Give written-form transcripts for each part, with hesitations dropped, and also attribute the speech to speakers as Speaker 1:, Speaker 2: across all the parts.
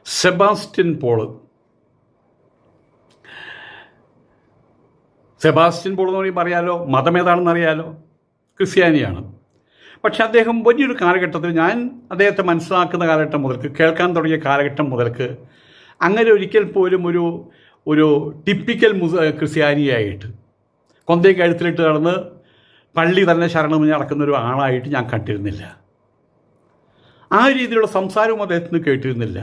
Speaker 1: Sebastian Paul എന്ന് പറയുമ്പോൾ അറിയാലോ, മതമേതാണെന്ന് അറിയാലോ, ക്രിസ്ത്യാനിയാണ്. പക്ഷെ അദ്ദേഹം വലിയൊരു കാലഘട്ടത്തിൽ, ഞാൻ അദ്ദേഹത്തെ മനസ്സിലാക്കുന്ന കാലഘട്ടം മുതൽക്ക്, കേൾക്കാൻ തുടങ്ങിയ കാലഘട്ടം മുതൽക്ക്, അങ്ങനെ ഒരിക്കൽ പോലും ഒരു ടിപ്പിക്കൽ ക്രിസ്ത്യാനിയായിട്ട് കൊന്തയും കഴുത്തിലിട്ട് നടന്ന് പള്ളി തന്നെ ശരണമെന്ന് നടക്കുന്ന ഒരു ആളായിട്ട് ഞാൻ കണ്ടിരുന്നില്ല. ആ രീതിയിലുള്ള സംസാരവും അദ്ദേഹത്തിന് കേട്ടിരുന്നില്ല.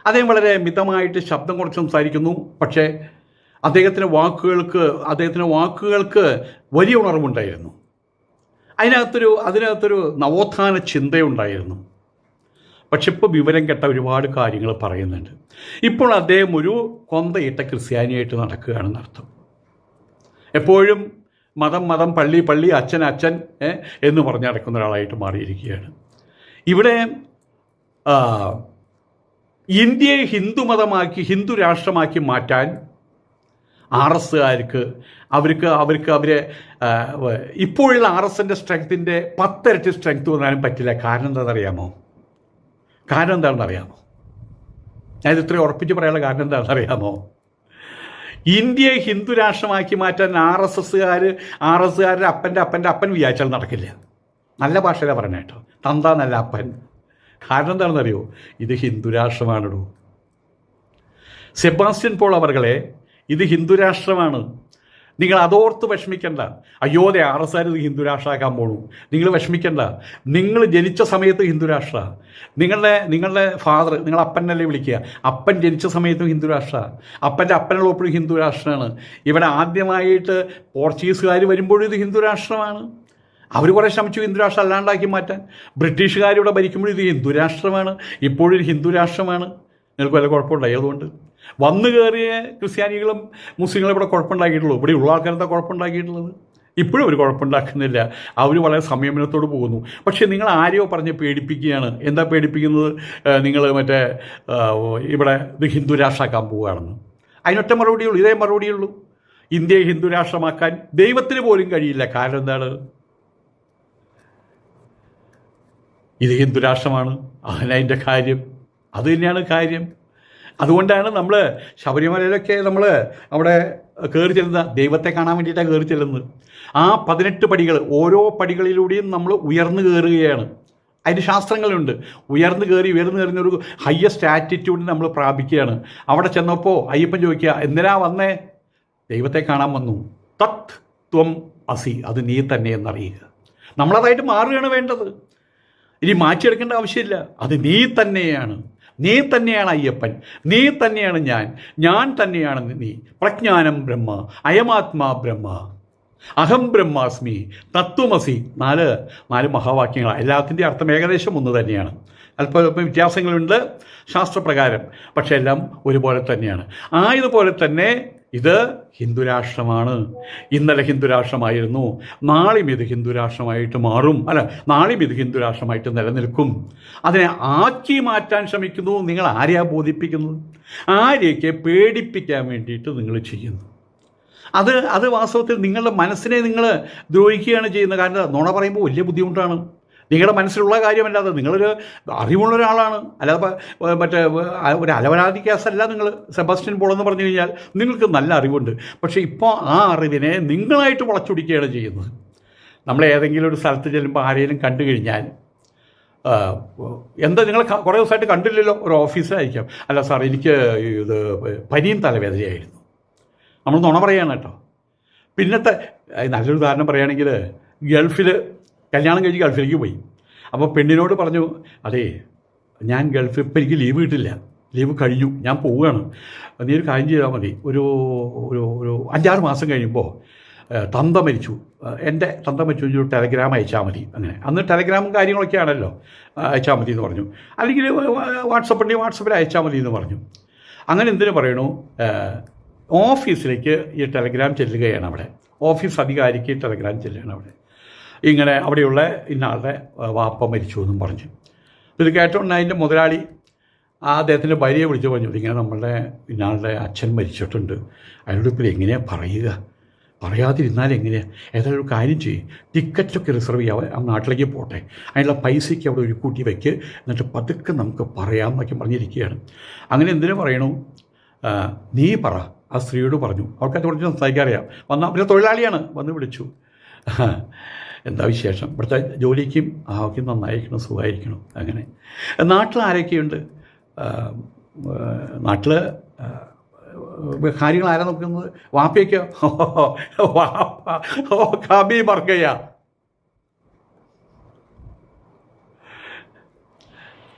Speaker 1: അദ്ദേഹം വളരെ മിതമായിട്ട് ശബ്ദം കുറച്ച് സംസാരിക്കുന്നു. പക്ഷേ അദ്ദേഹത്തിൻ്റെ വാക്കുകൾക്ക് വലിയ ഉണർവുണ്ടായിരുന്നു. അതിനകത്തൊരു നവോത്ഥാന ചിന്തയുണ്ടായിരുന്നു. പക്ഷെ ഇപ്പോൾ വിവരം കെട്ട ഒരുപാട് കാര്യങ്ങൾ പറയുന്നുണ്ട്. ഇപ്പോൾ അദ്ദേഹം ഒരു കൊന്തയിട്ട ക്രിസ്ത്യാനിയായിട്ട് നടക്കുകയാണെന്നർത്ഥം. എപ്പോഴും മതം, പള്ളി, അച്ഛൻ എന്ന് പറഞ്ഞ് നടക്കുന്ന ഒരാളായിട്ട് മാറിയിരിക്കുകയാണ്. ഇവിടെ ഇന്ത്യയെ ഹിന്ദു രാഷ്ട്രമാക്കി മാറ്റാൻ RSകാർക്ക് അവരെ ഇപ്പോഴുള്ള RSൻ്റെ സ്ട്രെങ്ത്തിൻ്റെ 10 ഇരട്ടി സ്ട്രെങ്ത് വന്നാലും പറ്റില്ല. കാരണം എന്താണെന്നറിയാമോ? ഞാനിത് ഇത്രയും ഉറപ്പിച്ച് പറയാനുള്ള കാരണം എന്താണെന്നറിയാമോ? ഇന്ത്യയെ ഹിന്ദു രാഷ്ട്രമാക്കി മാറ്റാൻ RSകാരുടെ അപ്പൻ വിചാരിച്ചാൽ നടക്കില്ല. നല്ല ഭാഷയിലാണ് പറഞ്ഞ കേട്ടോ, തന്താന്നല്ല അപ്പൻ. കാരണം എന്താണെന്നറിയോ? ഇത് ഹിന്ദു രാഷ്ട്രമാണിടൂ. സെബാസ്റ്റ്യൻ പോൾ അവർകളെ, ഇത് ഹിന്ദു രാഷ്ട്രമാണ്. നിങ്ങൾ അതോർത്ത് വിഷമിക്കണ്ട. അയ്യോ ദേ RSകാർ ഇത് ഹിന്ദു രാഷ്ട്രമാക്കാൻ പോണു. നിങ്ങൾ വിഷമിക്കണ്ട. നിങ്ങൾ ജനിച്ച സമയത്ത് ഹിന്ദു രാഷ്ട്ര. നിങ്ങളുടെ ഫാദർ, നിങ്ങൾ അപ്പനല്ലേ വിളിക്കുക, അപ്പൻ ജനിച്ച സമയത്തും ഹിന്ദു രാഷ്ട്ര. അപ്പനുള്ളപ്പോഴും ഹിന്ദു രാഷ്ട്രമാണ്. ഇവിടെ ആദ്യമായിട്ട് പോർച്ചുഗീസുകാർ വരുമ്പോഴും ഇത് ഹിന്ദു രാഷ്ട്രമാണ്. അവർ കുറേ ശ്രമിച്ചു ഹിന്ദു രാഷ്ട്രം അല്ലാണ്ടാക്കി മാറ്റാൻ. ബ്രിട്ടീഷുകാർ ഇവിടെ ഭരിക്കുമ്പോഴും ഇത് ഹിന്ദു രാഷ്ട്രമാണ്. ഇപ്പോഴും ഹിന്ദു രാഷ്ട്രമാണ്. നിങ്ങൾക്ക് വല്ല കുഴപ്പമുണ്ടായി? അതുകൊണ്ട് വന്നു കയറിയ ക്രിസ്ത്യാനികളും മുസ്ലിങ്ങളും ഇവിടെ കുഴപ്പമുണ്ടാക്കിയിട്ടുള്ളൂ. ഇവിടെ ഉള്ള ആൾക്കാരെന്താ കുഴപ്പമുണ്ടാക്കിയിട്ടുള്ളത്? ഇപ്പോഴും അവർ കുഴപ്പമുണ്ടാക്കുന്നില്ല. അവർ വളരെ സംയമനത്തോട് പോകുന്നു. പക്ഷേ നിങ്ങൾ ആരെയോ പറഞ്ഞ് പേടിപ്പിക്കുകയാണ്. എന്താ പേടിപ്പിക്കുന്നത്? നിങ്ങൾ ഇവിടെ ഇത് ഹിന്ദു രാഷ്ട്രമാക്കാൻ പോവുകയാണെന്ന്. അതിനൊറ്റ മറുപടിയുള്ളൂ, ഇതേ മറുപടിയുള്ളൂ. ഇന്ത്യയെ ഹിന്ദു രാഷ്ട്രമാക്കാൻ ദൈവത്തിന് പോലും കഴിയില്ല. കാരണം എന്താണ്? ഇത് ഹിന്ദു രാഷ്ട്രമാണ്. അതിൻ്റെ കാര്യം അത് തന്നെയാണ് കാര്യം. അതുകൊണ്ടാണ് നമ്മൾ ശബരിമലയിലൊക്കെ നമ്മൾ അവിടെ കയറി ചെല്ലുന്ന, ദൈവത്തെ കാണാൻ വേണ്ടിയിട്ടാണ് കയറി ചെല്ലുന്നത്. ആ 18 പടികൾ, ഓരോ പടികളിലൂടെയും നമ്മൾ ഉയർന്നു കയറുകയാണ്. അതിന് ശാസ്ത്രങ്ങളുണ്ട്. ഉയർന്നു കയറി ഒരു ഹയ്യസ്റ്റ് ആറ്റിറ്റ്യൂഡിന് നമ്മൾ പ്രാപിക്കുകയാണ്. അവിടെ ചെന്നപ്പോൾ അയ്യപ്പൻ ചോദിക്കുക, എന്തിനാ വന്നേ? ദൈവത്തെ കാണാൻ വന്നു. തത് ത്വം അസി, അത് നീ തന്നെ എന്നറിയുക. നമ്മളതായിട്ട് മാറുകയാണ് വേണ്ടത്. ഇനി മാറ്റിയെടുക്കേണ്ട ആവശ്യമില്ല. അത് നീ തന്നെയാണ് അയ്യപ്പൻ, നീ തന്നെയാണ് ഞാൻ തന്നെയാണ് നീ. പ്രജ്ഞാനം ബ്രഹ്മ, അയമാത്മാ ബ്രഹ്മ, അഹം ബ്രഹ്മാസ്മി, തത്വമസി. നാല് മഹാവാക്യങ്ങൾ. എല്ലാത്തിൻ്റെ അർത്ഥം ഏകദേശം ഒന്ന് തന്നെയാണ്. അല്പം വ്യത്യാസങ്ങളുണ്ട് ശാസ്ത്രപ്രകാരം, പക്ഷെ എല്ലാം ഒരുപോലെ തന്നെയാണ്. ഇതുപോലെ തന്നെ ഇത് ഹിന്ദുരാഷ്ട്രമാണ്. ഇന്നലെ ഹിന്ദുരാഷ്ട്രമായിരുന്നു, നാളെയും ഇത് ഹിന്ദുരാഷ്ട്രമായിട്ട് മാറും. നാളെയും ഇത് ഹിന്ദുരാഷ്ട്രമായിട്ട് നിലനിൽക്കും. അതിനെ ആക്കി മാറ്റാൻ ശ്രമിക്കുന്നു. നിങ്ങൾ ആരെയാ ബോധിപ്പിക്കുന്നത്? ആരെയൊക്കെ പേടിപ്പിക്കാൻ വേണ്ടിയിട്ട് നിങ്ങൾ ചെയ്യുന്നു. അത് വാസ്തവത്തിൽ നിങ്ങളുടെ മനസ്സിനെ നിങ്ങൾ ദ്രോഹിക്കുകയാണ് ചെയ്യുന്നത്. കാരണം നുണ പറയുമ്പോൾ വലിയ ബുദ്ധിമുട്ടാണ്. നിങ്ങളുടെ മനസ്സിലുള്ള കാര്യമല്ലാതെ നിങ്ങളൊരു അറിവുള്ള ഒരാളാണ്. അല്ലാതെ ഒരു അലവരാതി കേസല്ല നിങ്ങൾ സെബാസ്റ്റ്യൻ പോൾ എന്ന് പറഞ്ഞു കഴിഞ്ഞാൽ. നിങ്ങൾക്ക് നല്ല അറിവുണ്ട്. പക്ഷേ ഇപ്പോൾ ആ അറിവിനെ നിങ്ങളായിട്ട് വളച്ചൊടിക്കുകയാണ് ചെയ്യുന്നത്. നമ്മൾ ഏതെങ്കിലും ഒരു സ്ഥലത്ത് ചെല്ലുമ്പോൾ ആരെങ്കിലും കണ്ടു കഴിഞ്ഞാൽ, എന്താ നിങ്ങൾ കുറേ ദിവസമായിട്ട് കണ്ടില്ലല്ലോ, ഒരു ഓഫീസിലായിരിക്കാം, അല്ല സാർ എനിക്ക് ഇത് പനിയും തലവേദനയായിരുന്നു. നമ്മൾ നുണ പറയുകയാണ് കേട്ടോ. പിന്നത്തെ നല്ലൊരു ഉദാഹരണം പറയുകയാണെങ്കിൽ, കല്യാണം കഴിഞ്ഞ് ഗൾഫിലേക്ക് പോയി. അപ്പോൾ പെണ്ണിനോട് പറഞ്ഞു, അതേ ഞാൻ ഗൾഫിൽ ഇപ്പം എനിക്ക് ലീവ് കിട്ടില്ല, ലീവ് കഴിഞ്ഞു, ഞാൻ പോവുകയാണ്, നീ ഒരു കാര്യം ചെയ്താൽ മതി, ഒരു 5-6 മാസം കഴിയുമ്പോൾ തന്ത മരിച്ചു, എൻ്റെ തന്ത മരിച്ചു, ഒരു ടെലഗ്രാം അയച്ചാൽ മതി. അങ്ങനെ അന്ന് ടെലഗ്രാമും കാര്യങ്ങളൊക്കെ ആണല്ലോ, അയച്ചാൽ മതി എന്ന് പറഞ്ഞു. അല്ലെങ്കിൽ വാട്സപ്പിൽ അയച്ചാൽ മതി എന്ന് പറഞ്ഞു. അങ്ങനെ എന്തിനു പറയണു, ഓഫീസിലേക്ക് ഈ ടെലഗ്രാം ചെല്ലുകയാണ്. അവിടെ ഓഫീസ് അധികാരിക്ക് ടെലഗ്രാം ചെല്ലുകയാണ്. ഇങ്ങനെ അവിടെയുള്ള ഇന്നാളുടെ വാപ്പ മരിച്ചു എന്നും പറഞ്ഞു. ഇത് കേട്ടോണ്ട് അതിൻ്റെ മുതലാളി അദ്ദേഹത്തിൻ്റെ ഭാര്യയെ വിളിച്ച് പറഞ്ഞു, ഇങ്ങനെ നമ്മളുടെ ഇന്നാളുടെ അച്ഛൻ മരിച്ചിട്ടുണ്ട്, അയാളോട് ഇപ്പോൾ എങ്ങനെയാണ് പറയുക, പറയാതിരുന്നാൽ എങ്ങനെയാണ്? ഏതായാലും ഒരു കാര്യം ചെയ്യും, ടിക്കറ്റൊക്കെ റിസർവ് ചെയ്യാം, ആ നാട്ടിലേക്ക് പോട്ടെ, അതിനുള്ള പൈസയ്ക്ക് അവിടെ ഒരു കൂട്ടി വയ്ക്ക്, എന്നിട്ട് പതുക്കെ നമുക്ക് പറയാമെന്നൊക്കെ പറഞ്ഞിരിക്കുകയാണ്. അങ്ങനെ എന്തിനു പറയണു? നീ പറ, ആ സ്ത്രീയോട് പറഞ്ഞു. അവർക്ക് കുറച്ച് സംസാരിക്കാൻ അറിയാം. പിന്നെ തൊഴിലാളിയാണ്, വന്ന് വിളിച്ചു. എന്താ വിശേഷം? ഇവിടുത്തെ ജോലിക്കും ആവയ്ക്കും നന്നായിരിക്കണം, സുഖമായിരിക്കണം. അങ്ങനെ നാട്ടിൽ ആരൊക്കെയുണ്ട്? നാട്ടിൽ കാര്യങ്ങൾ ആരാ നോക്കുന്നത്? വാപ്പയ്ക്കോ? വാപ്പ കബി മർക്കയ്യ.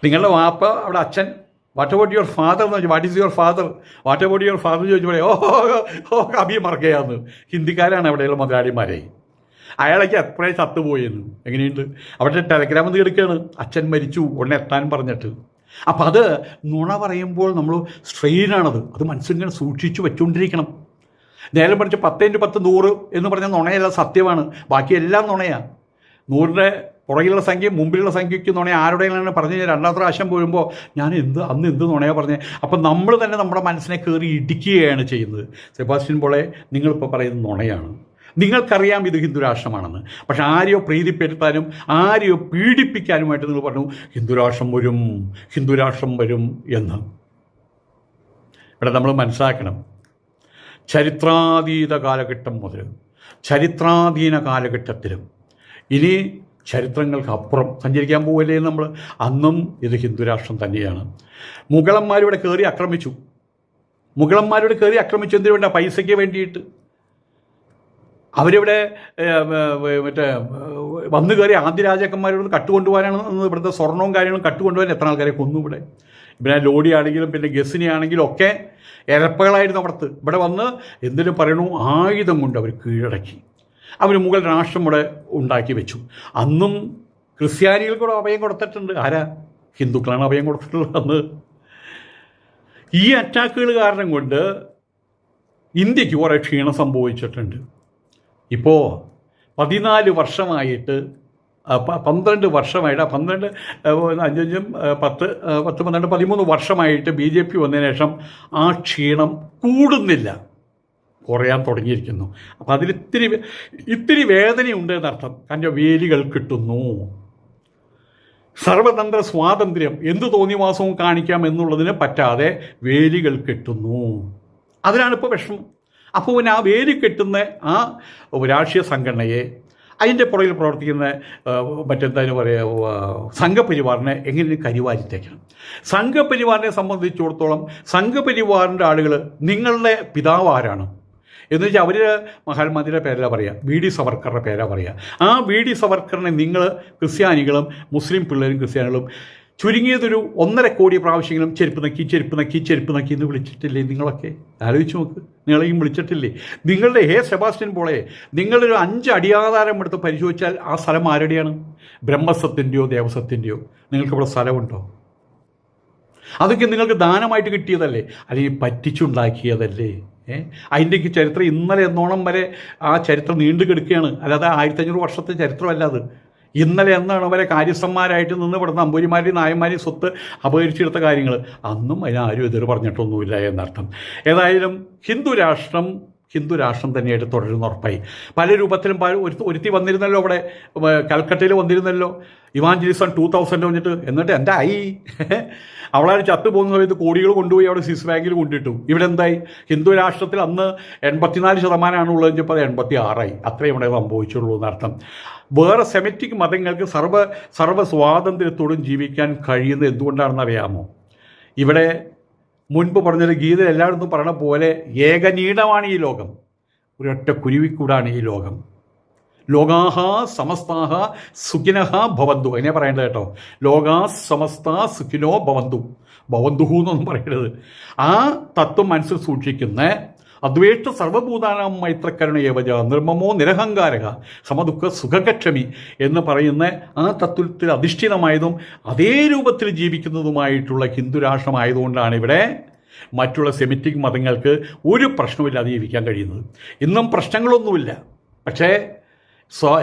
Speaker 1: നിങ്ങളുടെ വാപ്പ അവിടെ അച്ഛൻ. വാട്ട് അബൌട്ട് യുവർ ഫാദർ എന്ന് ചോദിച്ചു. What is your father? What about your father എന്ന് ചോദിച്ചപ്പോൾ കബി മർക്കയ്യാന്ന്. ഹിന്ദിക്കാരാണ് അവിടെയുള്ള മുതലാളിമാരെ. അയാളൊക്കെ എപ്പോഴേ ചത്തുപോയെന്ന്. എങ്ങനെയുണ്ട്? അവിടെ ടെലഗ്രാം വന്ന് കിടക്കുകയാണ്, അച്ഛൻ മരിച്ചു ഉടനെ എത്താൻ പറഞ്ഞിട്ട്. അപ്പം അത് നുണ പറയുമ്പോൾ നമ്മൾ സ്ട്രെയിനാണത്. അത് മനസ്സിങ്ങനെ സൂക്ഷിച്ചു വെച്ചുകൊണ്ടിരിക്കണം. നേരം പഠിച്ച് 10x10 100 എന്ന് പറഞ്ഞാൽ നുണയല്ല, സത്യമാണ്. ബാക്കിയെല്ലാം നുണയാണ്. 100ൻ്റെ പുറകിലുള്ള സംഖ്യ മുമ്പിലുള്ള സംഖ്യയ്ക്ക് നുണ ആരുടെയാണ് പറഞ്ഞു. രണ്ടാമത്തെ പ്രാവശ്യം പോരുമ്പോൾ ഞാൻ അന്ന് എന്ത് നുണയാണ് പറഞ്ഞത്. അപ്പം നമ്മൾ തന്നെ നമ്മുടെ മനസ്സിനെ കയറി ഇടിക്കുകയാണ് ചെയ്യുന്നത്. സെബാസ്റ്റ്യൻ പോളെ, നിങ്ങളിപ്പോൾ പറയുന്നത് നുണയാണ്. നിങ്ങൾക്കറിയാം ഇത് ഹിന്ദുരാഷ്ട്രമാണെന്ന്. പക്ഷെ ആരെയോ പ്രീതിപ്പെടുത്താനും ആരെയോ പീഡിപ്പിക്കാനുമായിട്ട് നിങ്ങൾ പറഞ്ഞു ഹിന്ദുരാഷ്ട്രം വരും എന്ന്. ഇവിടെ നമ്മൾ മനസ്സിലാക്കണം, ചരിത്രാതീത കാലഘട്ടം മുതൽ ചരിത്രാധീന കാലഘട്ടത്തിലും ഇനി ചരിത്രങ്ങൾക്ക് അപ്പുറം സഞ്ചരിക്കാൻ പോവല്ലേ നമ്മൾ. അന്നും ഇത് ഹിന്ദുരാഷ്ട്രം തന്നെയാണ്. മുഗളന്മാരിവിടെ കയറി ആക്രമിച്ചു. എന്തിനു വേണ്ട? പൈസയ്ക്ക് വേണ്ടിയിട്ട്. അവരിവിടെ വന്നു കയറി ആദ്യ രാജാക്കന്മാരോട് കട്ടുകൊണ്ടുപോകാനാണ്. ഇവിടുത്തെ സ്വർണവും കാര്യങ്ങളും കട്ടുകൊണ്ടുപോകാൻ എത്ര ആൾക്കാരെ കൊന്നു ഇവിടെ. പിന്നെ ലോഡി ആണെങ്കിലും പിന്നെ ഗസിനി ആണെങ്കിലും ഒക്കെ ഇരപ്പകളായിരുന്നു അവിടുത്തെ. ഇവിടെ വന്ന് എന്തിനു പറയണു, ആയുധം കൊണ്ട് അവർ കീഴടക്കി. അവർ മുഗൾ രാഷ്ട്രം ഇവിടെ ഉണ്ടാക്കി വെച്ചു. അന്നും ക്രിസ്ത്യാനികൾക്കൂടെ അഭയം കൊടുത്തിട്ടുണ്ട്. ആരാ? ഹിന്ദുക്കളാണ് അഭയം കൊടുത്തിട്ടുള്ളത്. അന്ന് ഈ അറ്റാക്കുകൾ കാരണം കൊണ്ട് ഇന്ത്യക്ക് കുറേ ക്ഷീണം സംഭവിച്ചിട്ടുണ്ട്. ഇപ്പോൾ 14 വർഷമായിട്ട് 12 വർഷമായിട്ട് 12 5 10 12 13 വർഷമായിട്ട് BJP വന്നതിന് ശേഷം ആ ക്ഷീണം കൂടുന്നില്ല, കുറയാൻ തുടങ്ങിയിരിക്കുന്നു. അപ്പം അതിൽ ഇത്തിരി വേദനയുണ്ട് എന്നർത്ഥം. കാരണം വേലികൾ കിട്ടുന്നു. സർവതന്ത്ര സ്വാതന്ത്ര്യം, എന്ത് തോന്നിവാസവും കാണിക്കാം എന്നുള്ളതിന് പറ്റാതെ വേലികൾ കിട്ടുന്നു. അതിനാണിപ്പോൾ വിഷമം. അപ്പോൾ പിന്നെ ആ വേലി കെട്ടുന്ന ആ രാഷ്ട്രീയ സംഘടനയെ, അതിൻ്റെ പുറകിൽ പ്രവർത്തിക്കുന്ന മറ്റെന്തായാലും പറയുക സംഘപരിവാറിനെ എങ്ങനെ കരിവാരിത്തേക്കണം. സംഘപരിവാറിനെ സംബന്ധിച്ചിടത്തോളം സംഘപരിവാറിൻ്റെ ആളുകൾ നിങ്ങളുടെ പിതാവ് ആരാണ് എന്ന് വെച്ചാൽ അവർ മഹാത്മാജിയുടെ പേരല്ല പറയുക, VD സവർക്കറുടെ പേരാണ് പറയുക. ആ VD സവർക്കറിനെ നിങ്ങൾ ക്രിസ്ത്യാനികളും മുസ്ലിം പിള്ളേരും ക്രിസ്ത്യാനികളും ചുരുങ്ങിയതൊരു 1.5 കോടി പ്രാവശ്യങ്ങളും ചെരുപ്പ് നക്കി എന്ന് വിളിച്ചിട്ടില്ലേ? നിങ്ങളൊക്കെ ആലോചിച്ച് നോക്ക്. നിങ്ങളെയും വിളിച്ചിട്ടില്ലേ? നിങ്ങളുടെ സെബാസ്റ്റ്യൻ പോളെ, നിങ്ങളൊരു 5 അടിയാധാരം എടുത്ത് പരിശോധിച്ചാൽ ആ സ്ഥലം ആരുടെയാണ്? ബ്രഹ്മസത്തിൻ്റെയോ ദേവസത്തിൻ്റെയോ? നിങ്ങൾക്കിവിടെ സ്ഥലമുണ്ടോ? അതൊക്കെ നിങ്ങൾക്ക് ദാനമായിട്ട് കിട്ടിയതല്ലേ, അല്ലെങ്കിൽ പറ്റിച്ചുണ്ടാക്കിയതല്ലേ? അതിൻ്റെയൊക്കെ ചരിത്രം ഇന്നലെ എന്നോണം വരെ ആ ചരിത്രം നീണ്ടു കിടക്കുകയാണ്. അല്ലാതെ 1500 വർഷത്തെ ചരിത്രമല്ല അത്. ഇന്നലെ എന്നാണ് അവരെ കാര്യസ്ഥന്മാരായിട്ട് നിന്ന് ഇവിടുന്ന് അമ്പൂരിമാരെയും നായന്മാരെയും സ്വത്ത് അപഹരിച്ചെടുത്ത കാര്യങ്ങൾ. അന്നും അതിനാരും എതിർ പറഞ്ഞിട്ടൊന്നുമില്ല എന്നർത്ഥം. ഏതായാലും ഹിന്ദുരാഷ്ട്രം തന്നെയായിട്ട് തുടരുന്ന ഉറപ്പായി. പല രൂപത്തിലും ഒരുത്തി വന്നിരുന്നല്ലോ, അവിടെ കൽക്കട്ടയിൽ വന്നിരുന്നല്ലോ, ഇവാഞ്ചലിസം 2000 വന്നിട്ട്. എന്നിട്ട് എൻ്റെ അവളാൽ ചത്തു പോകുന്ന സമയത്ത് കോടികൾ കൊണ്ടുപോയി അവിടെ സ്വിസ് ബാങ്കിൽ കൊണ്ടിട്ടു. ഇവിടെ എന്തായി? ഹിന്ദുരാഷ്ട്രത്തിൽ അന്ന് 84% ഉള്ളതെന്ന് വെച്ചപ്പോൾ 86 അത്രയും ഇവിടെ സംഭവിച്ചുള്ളൂ എന്നർത്ഥം. വേറെ സെമിറ്റിക് മതങ്ങൾക്ക് സർവ്വ സ്വാതന്ത്ര്യത്തോടും ജീവിക്കാൻ കഴിയുന്നത് എന്തുകൊണ്ടാണെന്ന് അറിയാമോ? ഇവിടെ മുൻപ് പറഞ്ഞൊരു ഗീതയിൽ എല്ലായിടത്തും പറയണ പോലെ ഏകനീടമാണ് ഈ ലോകം, ഒരൊറ്റ കുരുവിക്കൂടാണ് ഈ ലോകം. ലോകാഹ സമസ്താഹ സുഖിനഹ ഭവന്തു, അങ്ങനെ പറയേണ്ടത് കേട്ടോ. ലോകാ സമസ്ത സുഖിനോ ഭവന്തുഹു എന്നൊന്നും പറയരുത്. ആ തത്വം മനസ്സിൽ സൂക്ഷിക്കുന്ന അദ്വേഷ്ട സർവഭൂതാനാം മൈത്രക്കരുണ ഏവജ നിർമ്മമോ നിരഹങ്കാരക സമദുഃഖ സുഖകക്ഷമി എന്ന് പറയുന്ന ആ തത്വത്തിൽ അധിഷ്ഠിതമായതും അതേ രൂപത്തിൽ ജീവിക്കുന്നതുമായിട്ടുള്ള ഹിന്ദുരാഷ്ട്രമായതുകൊണ്ടാണ് ഇവിടെ മറ്റുള്ള സെമിറ്റിക് മതങ്ങൾക്ക് ഒരു പ്രശ്നമില്ലാതെ ജീവിക്കാൻ കഴിയുന്നത്. ഇന്നും പ്രശ്നങ്ങളൊന്നുമില്ല, പക്ഷേ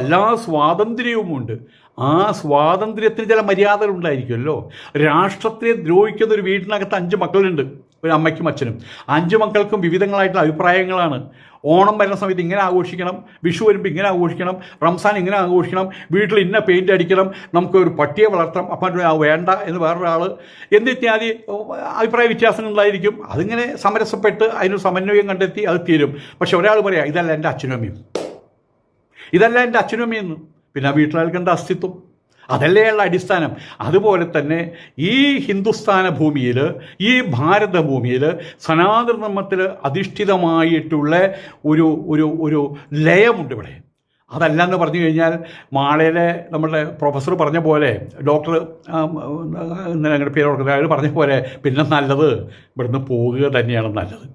Speaker 1: എല്ലാ സ്വാതന്ത്ര്യവുമുണ്ട്. ആ സ്വാതന്ത്ര്യത്തിന് ചില മര്യാദകളുണ്ടായിരിക്കുമല്ലോ. രാഷ്ട്രത്തെ ദ്രോഹിക്കുന്ന ഒരു വീട്ടിനകത്ത് 5 മക്കളുണ്ട്, ഒരു അമ്മയ്ക്കും അച്ഛനും. 5 മക്കൾക്കും വിവിധങ്ങളായിട്ടുള്ള അഭിപ്രായങ്ങളാണ്. ഓണം വരുന്ന സമയത്ത് ഇങ്ങനെ ആഘോഷിക്കണം, വിഷു വരുമ്പോൾ ഇങ്ങനെ ആഘോഷിക്കണം, റംസാൻ ഇങ്ങനെ ആഘോഷിക്കണം, വീട്ടിൽ ഇന്ന പെയിൻ്റ് അടിക്കണം, നമുക്കൊരു പട്ടിയെ വളർത്താം, അപ്പം വേണ്ട എന്ന് വേറൊരാൾ എന്നിത്യാദി അഭിപ്രായ വ്യത്യാസങ്ങളുണ്ടായിരിക്കും. അതിങ്ങനെ സമരസപ്പെട്ട് അതിനൊരു സമന്വയം കണ്ടെത്തി അത് തീരും. പക്ഷെ ഒരാൾ പറയാം ഇതല്ല എൻ്റെ അച്ഛനും അമ്മയും, ഇതല്ല എൻ്റെ അച്ഛനും അമ്മയെന്ന്. പിന്നെ ആ വീട്ടിലാൾക്കെൻ്റെ അസ്തിത്വം അതല്ലേയുള്ള അടിസ്ഥാനം. അതുപോലെ തന്നെ ഈ ഹിന്ദുസ്ഥാന ഭൂമിയിൽ, ഈ ഭാരതഭൂമിയിൽ സനാതനധർമ്മത്തിൽ അധിഷ്ഠിതമായിട്ടുള്ള ഒരു ഒരു ഒരു ലയമുണ്ട് ഇവിടെ. അതല്ല എന്ന് പറഞ്ഞു കഴിഞ്ഞാൽ മാളയിലെ നമ്മളുടെ പ്രൊഫസർ പറഞ്ഞ പോലെ, ഡോക്ടർ ഇന്നലെ ഞങ്ങളുടെ പേര് ഓർക്കുന്നത് പറഞ്ഞ പോലെ, പിന്നെ നല്ലത് ഇവിടുന്ന് പോകുക തന്നെയാണ് നല്ലത്.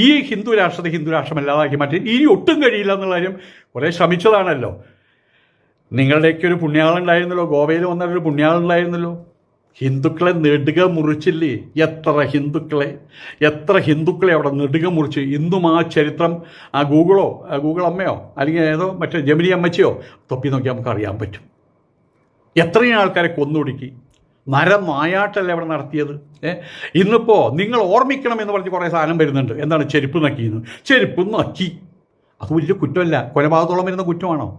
Speaker 1: ഈ ഹിന്ദു രാഷ്ട്രമല്ലാതാക്കി മാറ്റി ഇനി ഒട്ടും കഴിയില്ല എന്നുള്ള കാര്യം കുറേ ശ്രമിച്ചതാണല്ലോ. നിങ്ങളുടെയൊക്കെ ഒരു പുണ്യാളുണ്ടായിരുന്നല്ലോ, ഗോവയിൽ വന്നൊരു പുണ്യാളുണ്ടായിരുന്നല്ലോ. ഹിന്ദുക്കളെ നെടുക മുറിച്ചില്ലേ? എത്ര ഹിന്ദുക്കളെ അവിടെ നെടുക മുറിച്ച്. ഇന്നും ആ ചരിത്രം ഗൂഗിൾ അമ്മയോ അല്ലെങ്കിൽ ഏതോ മറ്റേ ജമിനി അമ്മച്ചിയോ തൊപ്പി നോക്കി നമുക്ക് അറിയാൻ പറ്റും. എത്രയും ആൾക്കാരെ കൊന്നൊടുക്കി, നരനായാട്ടല്ലേ അവിടെ നടത്തിയത്. ഇന്നിപ്പോൾ നിങ്ങൾ ഓർമ്മിക്കണം എന്ന് പറഞ്ഞ് കുറേ സാധനം വരുന്നുണ്ട്. എന്താണ്? ചെരുപ്പ് നക്കി. അത് വലിയ കുറ്റമല്ല, കൊലപാതകത്തോളം വരുന്ന കുറ്റമാണോ?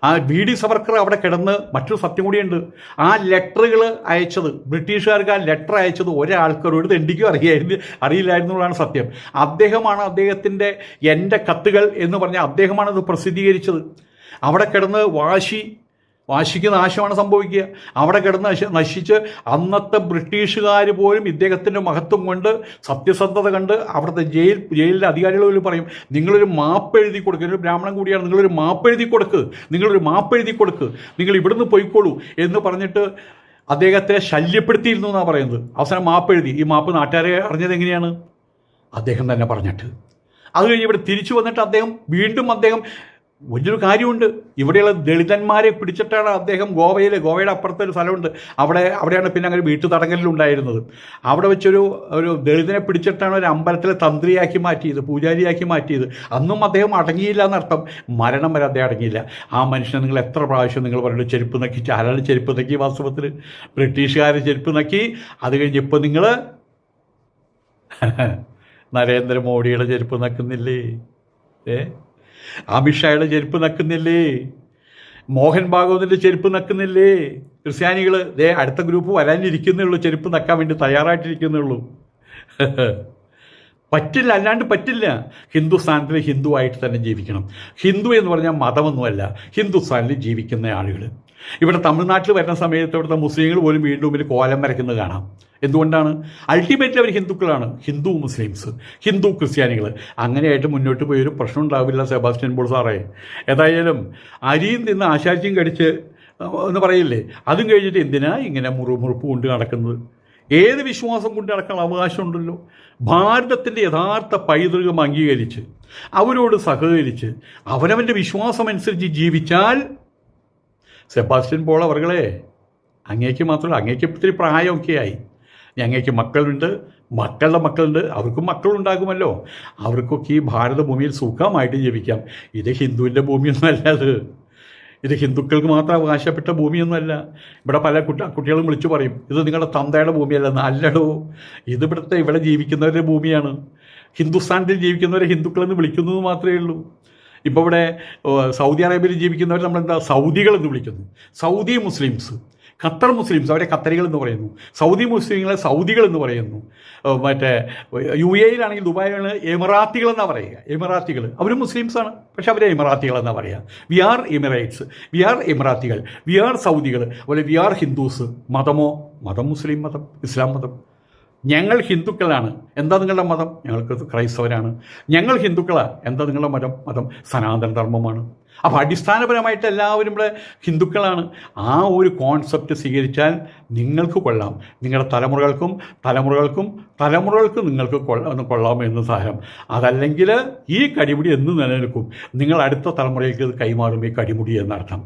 Speaker 1: ആ വി.ഡി. സവർക്കർ അവിടെ കിടന്ന് മറ്റൊരു സത്യം കൂടിയുണ്ട്. ആ ലെറ്ററുകൾ അയച്ചത്, ബ്രിട്ടീഷുകാർക്ക് ആ ലെറ്റർ അയച്ചത് ഒരാൾക്കാരോട് തെണ്ടിക്കും അറിയില്ലായിരുന്നുള്ളതാണ് സത്യം. അദ്ദേഹമാണ് അദ്ദേഹത്തിൻ്റെ എൻ്റെ കത്തുകൾ എന്ന് പറഞ്ഞാൽ അദ്ദേഹമാണത് പ്രസിദ്ധീകരിച്ചത്. അവിടെ കിടന്ന് വാശിക്ക് നാശമാണ് സംഭവിക്കുക. അവിടെ കിടന്ന് നശിച്ച് അന്നത്തെ ബ്രിട്ടീഷുകാർ പോലും ഇദ്ദേഹത്തിൻ്റെ മഹത്വം കൊണ്ട്, സത്യസന്ധത കണ്ട് അവിടുത്തെ ജയിലിലെ അധികാരികൾ പറയും, നിങ്ങളൊരു മാപ്പ് എഴുതി കൊടുക്കുക. ഒരു ബ്രാഹ്മണൻ കൂടിയാണ്, നിങ്ങളൊരു മാപ്പ് എഴുതി കൊടുക്ക്, നിങ്ങൾ ഇവിടുന്ന് പോയിക്കോളൂ എന്ന് പറഞ്ഞിട്ട് അദ്ദേഹത്തെ ശല്യപ്പെടുത്തിയിരുന്നു എന്നാണ് പറയുന്നത്. അവസാനം മാപ്പ് എഴുതി. ഈ മാപ്പ് നാട്ടുകാരെ അറിഞ്ഞത് എങ്ങനെയാണ്? അദ്ദേഹം തന്നെ പറഞ്ഞിട്ട്. അത് കഴിഞ്ഞ് ഇവിടെ തിരിച്ചു വന്നിട്ട് അദ്ദേഹം വലിയൊരു കാര്യമുണ്ട്. ഇവിടെയുള്ള ദളിതന്മാരെ പിടിച്ചിട്ടാണ് അദ്ദേഹം ഗോവയുടെ അപ്പുറത്തൊരു സ്ഥലമുണ്ട്, അവിടെയാണ് പിന്നെ അങ്ങനെ വീട്ടുതടങ്കലിലുണ്ടായിരുന്നത്. അവിടെ വെച്ചൊരു ദളിതനെ പിടിച്ചിട്ടാണ് ഒരു അമ്പലത്തിലെ തന്ത്രിയാക്കി മാറ്റിയത്, പൂജാരിയാക്കി മാറ്റിയത്. അന്നും അദ്ദേഹം അടങ്ങിയില്ല എന്നർത്ഥം. മരണം വരെ അദ്ദേഹം അടങ്ങിയില്ല. ആ മനുഷ്യനെ നിങ്ങൾ എത്ര പ്രാവശ്യം നിങ്ങൾ പറഞ്ഞിട്ട് ചെരുപ്പ് നക്കി, ആരാണ് ചെരുപ്പ് നക്കി? വാസ്തവത്തിൽ ബ്രിട്ടീഷുകാർ ചെരുപ്പ് നക്കി. അത് കഴിഞ്ഞ് ഇപ്പോൾ നിങ്ങൾ നരേന്ദ്രമോദിയുടെ ചെരുപ്പ് നക്കുന്നില്ലേ? അമിത്ഷായുടെ ചെരുപ്പ് നക്കുന്നില്ലേ? മോഹൻ ഭാഗവതിൻ്റെ ചെരുപ്പ് നക്കുന്നില്ലേ? ക്രിസ്ത്യാനികൾ അടുത്ത ഗ്രൂപ്പ് വരാനിരിക്കുന്നുള്ളൂ, ചെരുപ്പ് നക്കാൻ വേണ്ടി തയ്യാറായിട്ടിരിക്കുന്നുള്ളൂ. പറ്റില്ല, അല്ലാണ്ട് പറ്റില്ല. ഹിന്ദുസ്ഥാനത്തിൽ ഹിന്ദുവായിട്ട് തന്നെ ജീവിക്കണം. ഹിന്ദു എന്ന് പറഞ്ഞാൽ മതമൊന്നുമല്ല, ഹിന്ദുസ്ഥാനിൽ ജീവിക്കുന്ന ആളുകൾ. ഇവിടെ തമിഴ്നാട്ടിൽ വരുന്ന സമയത്ത് ഇവിടുത്തെ മുസ്ലിങ്ങൾ പോലും വീണ്ടും മുമ്പിൽ കോലം വരയ്ക്കുന്നത് കാണാം. എന്തുകൊണ്ടാണ്? അൾട്ടിമേറ്റ്ലി അവർ ഹിന്ദുക്കളാണ്. ഹിന്ദു മുസ്ലിംസ്, ഹിന്ദു ക്രിസ്ത്യാനികൾ, അങ്ങനെയായിട്ട് മുന്നോട്ട് പോയൊരു പ്രശ്നം ഉണ്ടാവില്ല സെബാസ്റ്റ്യൻ പോൾ സാറേ. ഏതായാലും അരിയും നിന്ന് ആശാരിയും കടിച്ച് എന്ന് പറയില്ലേ, അതും കഴിഞ്ഞിട്ട് എന്തിനാ ഇങ്ങനെ മുറുമുറുപ്പ് കൊണ്ട് നടക്കുന്നത്? ഏത് വിശ്വാസം കൊണ്ട് നടക്കാൻ അവകാശമുണ്ടല്ലോ. ഭാരതത്തിൻ്റെ യഥാർത്ഥ പൈതൃകം അംഗീകരിച്ച് അവരോട് സഹകരിച്ച് അവനവൻ്റെ വിശ്വാസമനുസരിച്ച് ജീവിച്ചാൽ സെബാസ്റ്റ്യൻ പോൾ അവർകളെ, അങ്ങേക്ക് മാത്രമല്ല, അങ്ങേക്ക് ഇത്തിരി പ്രായമൊക്കെ ആയി, ഞങ്ങൾക്ക് മക്കളുണ്ട്, മക്കളുടെ മക്കളുണ്ട്, അവർക്കും മക്കളുണ്ടാകുമല്ലോ. അവർക്കൊക്കെ ഈ ഭാരതഭൂമിയിൽ സുഖമായിട്ട് ജീവിക്കാം. ഇത് ഹിന്ദുവിൻ്റെ ഭൂമിയൊന്നുമല്ല, ഇത് ഹിന്ദുക്കൾക്ക് മാത്രം അവകാശപ്പെട്ട ഭൂമിയൊന്നുമല്ല. ഇവിടെ പല കുട്ടികളും വിളിച്ചു പറയും ഇത് നിങ്ങളുടെ തന്തയുടെ ഭൂമിയല്ലെന്ന്. അല്ലടോ, ഇവിടെ ജീവിക്കുന്നവരുടെ ഭൂമിയാണ്. ഹിന്ദുസ്ഥാനത്തിൽ ജീവിക്കുന്നവരെ ഹിന്ദുക്കളെന്ന് വിളിക്കുന്നത് മാത്രമേ ഉള്ളൂ. ഇപ്പോൾ ഇവിടെ സൗദി അറേബ്യയിൽ ജീവിക്കുന്നവർ നമ്മളെന്താ സൗദികളെന്ന് വിളിക്കുന്നു. സൗദി മുസ്ലിംസ്, ഖത്തർ മുസ്ലിംസ് അവരെ ഖത്തരികൾ എന്ന് പറയുന്നു. സൗദി മുസ്ലിങ്ങളെ സൗദികൾ എന്ന് പറയുന്നു. മറ്റേ UAE-യിലാണെങ്കിൽ ദുബായിലാണ് എമിറാത്തികൾ എന്നാണ് പറയുക. എമിറാത്തികൾ അവരും മുസ്ലിംസാണ്, പക്ഷെ അവരെ എമിറാത്തികൾ എന്നാണ് പറയുക. We are Emirates, we are എമിറാത്തികൾ, വി ആർ സൗദികൾ, അതുപോലെ വി ആർ ഹിന്ദുസ്. മതം മുസ്ലിം മതം, ഇസ്ലാം മതം. ഞങ്ങൾ ഹിന്ദുക്കളാണ്. എന്താ നിങ്ങളുടെ മതം? ഞങ്ങൾക്ക് ക്രൈസ്തവരാണ്. ഞങ്ങൾ ഹിന്ദുക്കളാണ്. എന്താ നിങ്ങളുടെ മതം? സനാതന ധർമ്മമാണ്. അപ്പോൾ അടിസ്ഥാനപരമായിട്ട് എല്ലാവരും ഇവിടെ ഹിന്ദുക്കളാണ്. ആ ഒരു കോൺസെപ്റ്റ് സ്വീകരിച്ചാൽ നിങ്ങൾക്ക് കൊള്ളാം, നിങ്ങളുടെ തലമുറകൾക്കും നിങ്ങൾക്ക് കൊള്ളാമെന്ന് സാരം. അതല്ലെങ്കിൽ ഈ കടിമുടി എന്ന് നിലനിൽക്കും. നിങ്ങൾ അടുത്ത തലമുറയ്ക്ക് ഇത് കൈമാറും ഈ കടിമുടി എന്നർത്ഥം.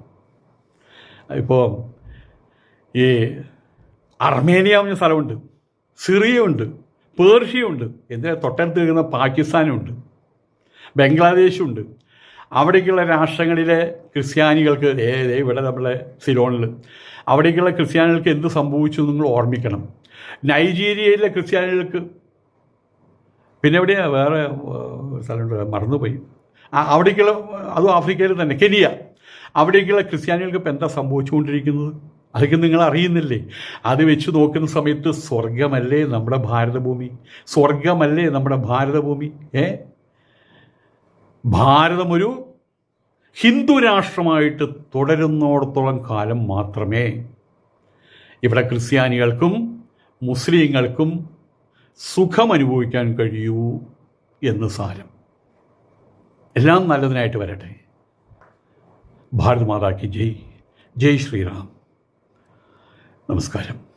Speaker 1: ഇപ്പോൾ ഈ അർമേനിയ എന്ന സ്ഥലമുണ്ട്, സിറിയയുണ്ട്, പേർഷ്യയുണ്ട്, എന്തിനാ തൊട്ടടുത്ത് നിൽക്കുന്ന പാകിസ്ഥാനുണ്ട്, ബംഗ്ലാദേശുണ്ട്. അവിടേക്കുള്ള രാഷ്ട്രങ്ങളിലെ ക്രിസ്ത്യാനികൾക്ക് ഇവിടെ നമ്മളെ സിലോണിൽ അവിടേക്കുള്ള ക്രിസ്ത്യാനികൾക്ക് എന്ത് സംഭവിച്ചു നിങ്ങൾ ഓർമ്മിക്കണം. നൈജീരിയയിലെ ക്രിസ്ത്യാനികൾക്ക് പിന്നെ എവിടെയാണ് വേറെ സ്ഥലമുണ്ട്, മറന്നുപോയി. അവിടേക്കുള്ള, അതും ആഫ്രിക്കയിൽ തന്നെ, കെനിയ. അവിടേക്കുള്ള ക്രിസ്ത്യാനികൾക്ക് ഇപ്പം എന്താ സംഭവിച്ചുകൊണ്ടിരിക്കുന്നത്? അതൊക്കെ നിങ്ങൾ അറിയുന്നില്ലേ? അത് വെച്ച് നോക്കുന്ന സമയത്ത് സ്വർഗമല്ലേ നമ്മുടെ ഭാരതഭൂമി? സ്വർഗമല്ലേ നമ്മുടെ ഭാരതഭൂമി? ഭാരതം ഒരു ഹിന്ദു രാഷ്ട്രമായിട്ട് തുടരുന്നിടത്തോളം കാലം മാത്രമേ ഇവിടെ ക്രിസ്ത്യാനികൾക്കും മുസ്ലിങ്ങൾക്കും സുഖമനുഭവിക്കാൻ കഴിയൂ എന്ന് സാരം. എല്ലാം നല്ലതിനായിട്ട് വരട്ടെ. ഭാരത് മാതാ കി ജയ്. ജയ് ശ്രീറാം. നമസ്കാരം.